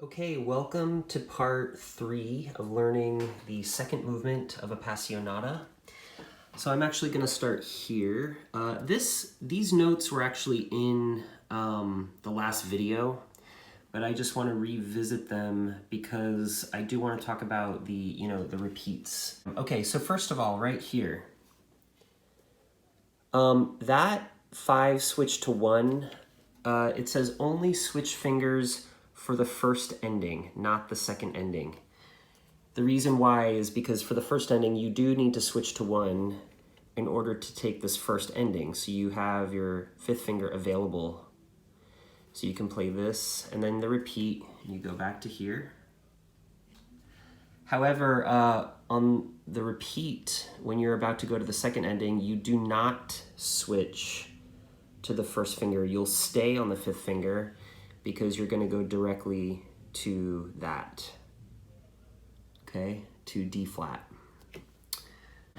Okay, welcome to part 3 of learning the second movement of Appassionata. So I'm actually going to start here. These notes were actually in the last video, but I just want to revisit them because I do want to talk about the repeats. Okay, so first of all, right here, that 5 switch to 1, it says only switch fingers for the first ending, not the second ending. The reason why is because for the first ending, you do need to switch to 1 in order to take this first ending. So you have your 5th finger available. So you can play this, and then the repeat, you go back to here. However, on the repeat, when you're about to go to the second ending, you do not switch to the first finger. You'll stay on the 5th finger, because you're going to go directly to that, okay, to D flat.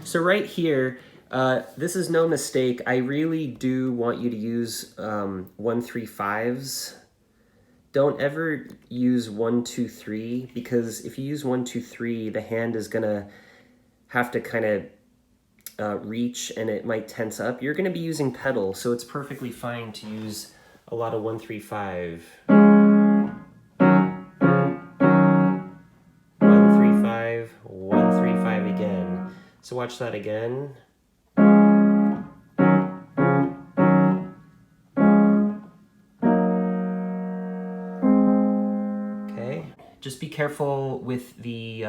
So right here, this is no mistake. I really do want you to use 1-3-5s. Don't ever use 1-2-3, because if you use 1-2-3, the hand is going to have to kind of reach, and it might tense up. You're going to be using pedal, so it's perfectly fine to use a lot of 1-3-5. 1-3-5, 1-3-5 again. So watch that again. Okay. Just be careful with the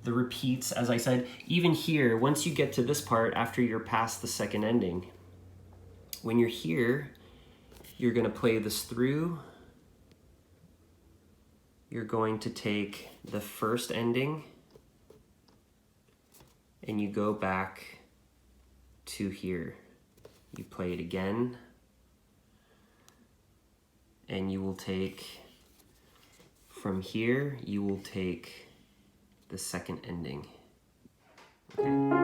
repeats, as I said. Even here, once you get to this part, after you're past the second ending, when you're here, you're going to play this through. You're going to take the first ending and you go back to here. You play it again and you will take, from here, you will take the second ending. Okay.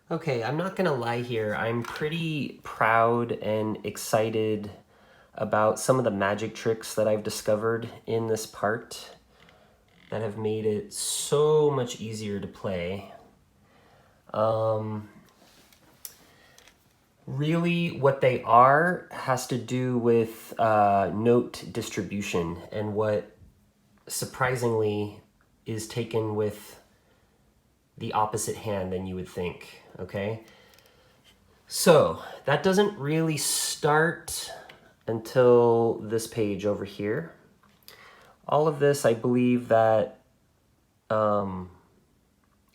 Okay, I'm not gonna lie here. I'm pretty proud and excited about some of the magic tricks that I've discovered in this part that have made it so much easier to play. Really, what they are has to do with note distribution and what surprisingly is taken with the opposite hand than you would think. Okay, so that doesn't really start until this page over here. All of this, I believe that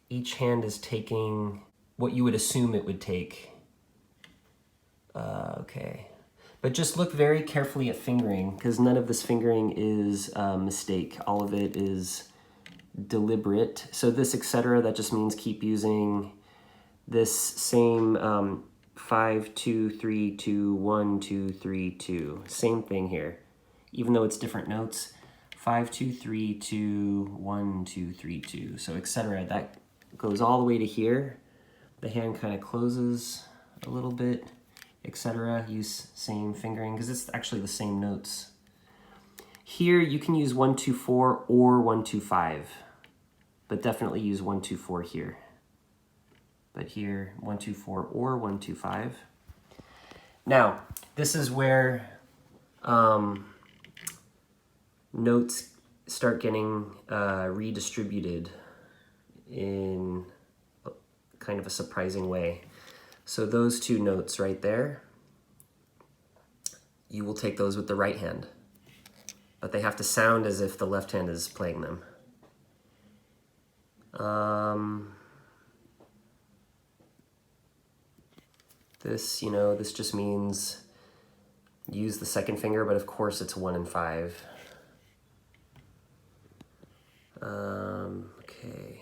each hand is taking what you would assume it would take. Okay, but just look very carefully at fingering, because none of this fingering is a mistake. All of it is deliberate. So this etc., that just means keep using this same 5, 2, 3, 2, 1, 2, 3, 2. Same thing here, even though it's different notes. 5, 2, 3, 2, 1, 2, 3, 2. So etc. That goes all the way to here. The hand kind of closes a little bit, etc. Use same fingering because it's actually the same notes. Here you can use 1, 2, 4 or 1, 2, 5, but definitely use 1, 2, 4 here. But here, 1, 2, 4 or 1, 2, 5. Now, this is where notes start getting redistributed in kind of a surprising way. So those two notes right there, you will take those with the right hand, but they have to sound as if the left hand is playing them. This, this just means use the second finger, but of course it's 1 and 5. Okay.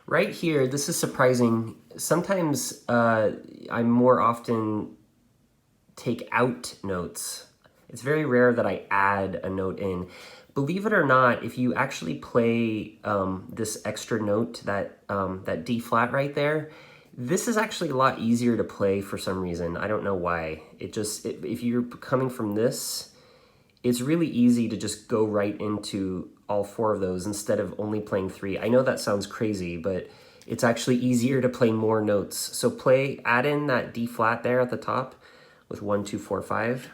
Right here, this is surprising. Sometimes I more often take out notes. It's very rare that I add a note in. Believe it or not, if you actually play this extra note, that D flat right there, this is actually a lot easier to play for some reason. I don't know why. If you're coming from this, it's really easy to just go right into all 4 of those instead of only playing 3. I know that sounds crazy, but it's actually easier to play more notes. So add in that D flat there at the top with 1, 2, 4, 5.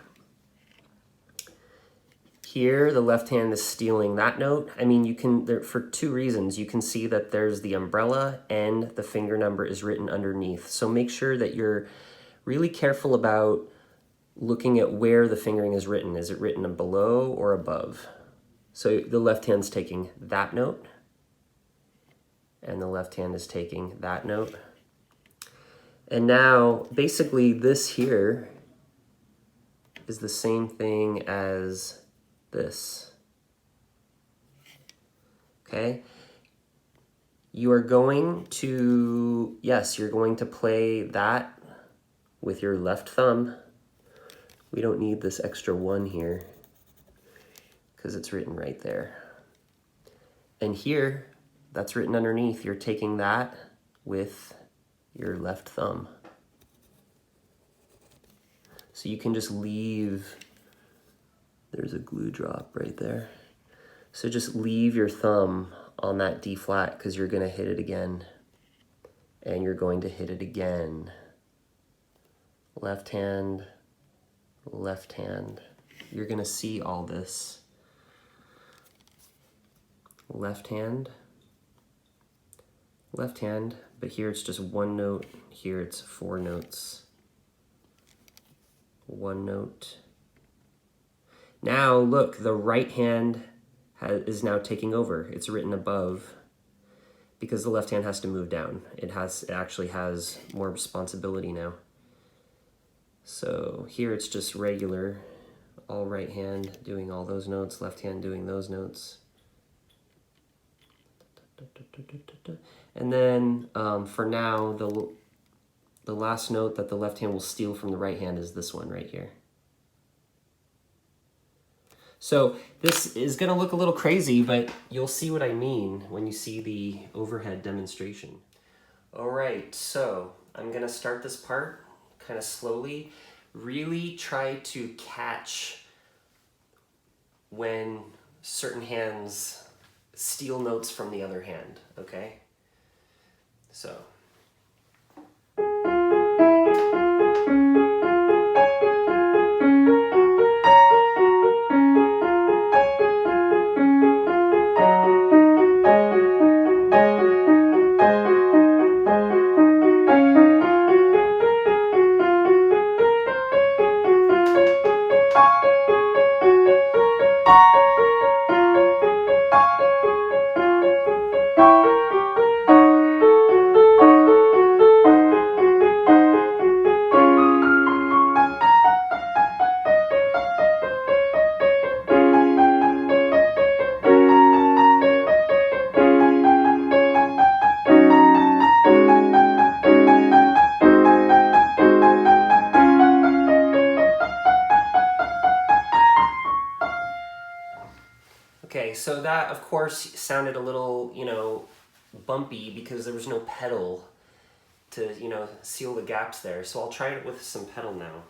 Here, the left hand is stealing that note. I mean, you can, for 2 reasons. You can see that there's the umbrella and the finger number is written underneath. So make sure that you're really careful about looking at where the fingering is written. Is it written below or above? So the left hand's taking that note, and the left hand is taking that note. And now, basically, this here is the same thing as this. Okay? You are going to, yes, you're going to play that with your left thumb. We don't need this extra 1 here because it's written right there. And here, that's written underneath. You're taking that with your left thumb. So you can just leave, there's a glue drop right there. So just leave your thumb on that D flat because you're going to hit it again. And you're going to hit it again. Left hand, left hand. You're going to see all this. Left hand, but here it's just 1 note. Here it's 4 notes. 1 note. Now look, the right hand is now taking over. It's written above because the left hand has to move down. It actually has more responsibility now. So here it's just regular, all right hand doing all those notes, left hand doing those notes. And then for now, the last note that the left hand will steal from the right hand is this one right here. So this is going to look a little crazy, but you'll see what I mean when you see the overhead demonstration. All right, so I'm going to start this part kind of slowly. Really try to catch when certain hands steal notes from the other hand, okay? So. Okay, so that, of course, sounded a little, bumpy because there was no pedal to, seal the gaps there. So I'll try it with some pedal now.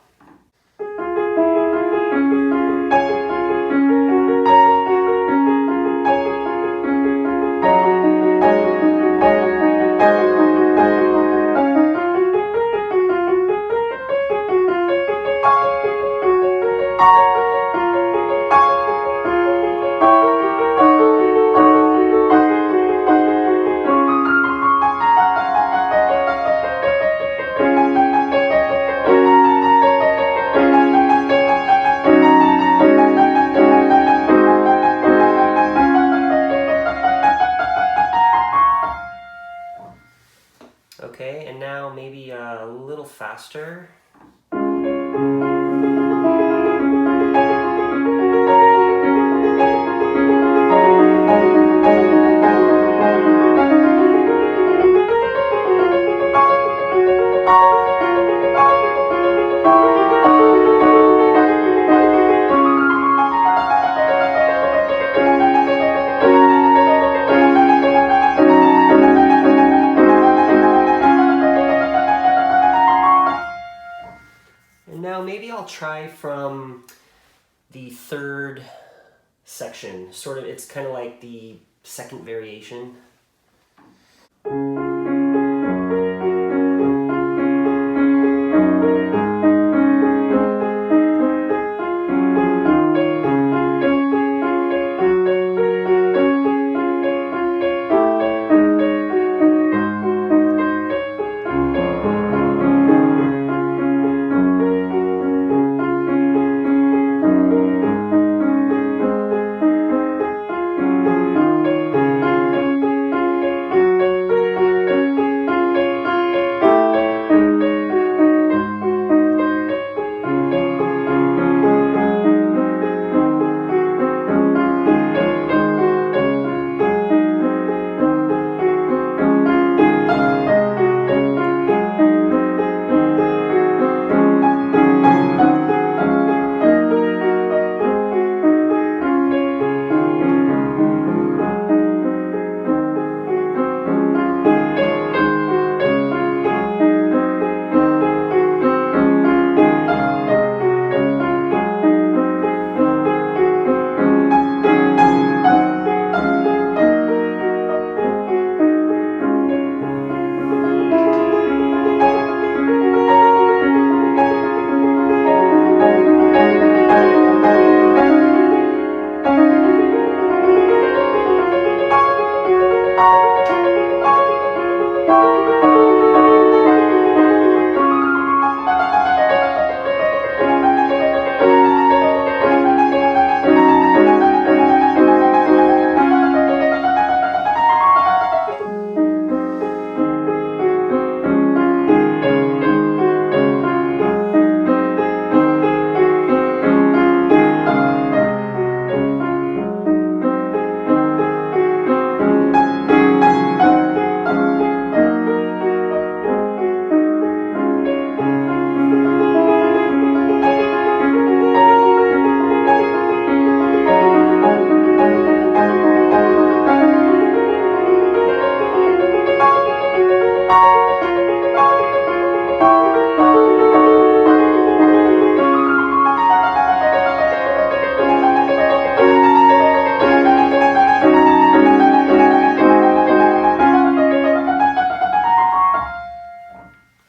faster. And now maybe I'll try from the third section. Sort of, it's kind of like the second variation.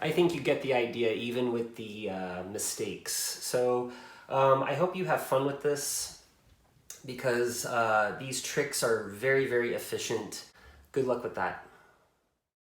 I think you get the idea even with the mistakes. So I hope you have fun with this because these tricks are very, very efficient. Good luck with that.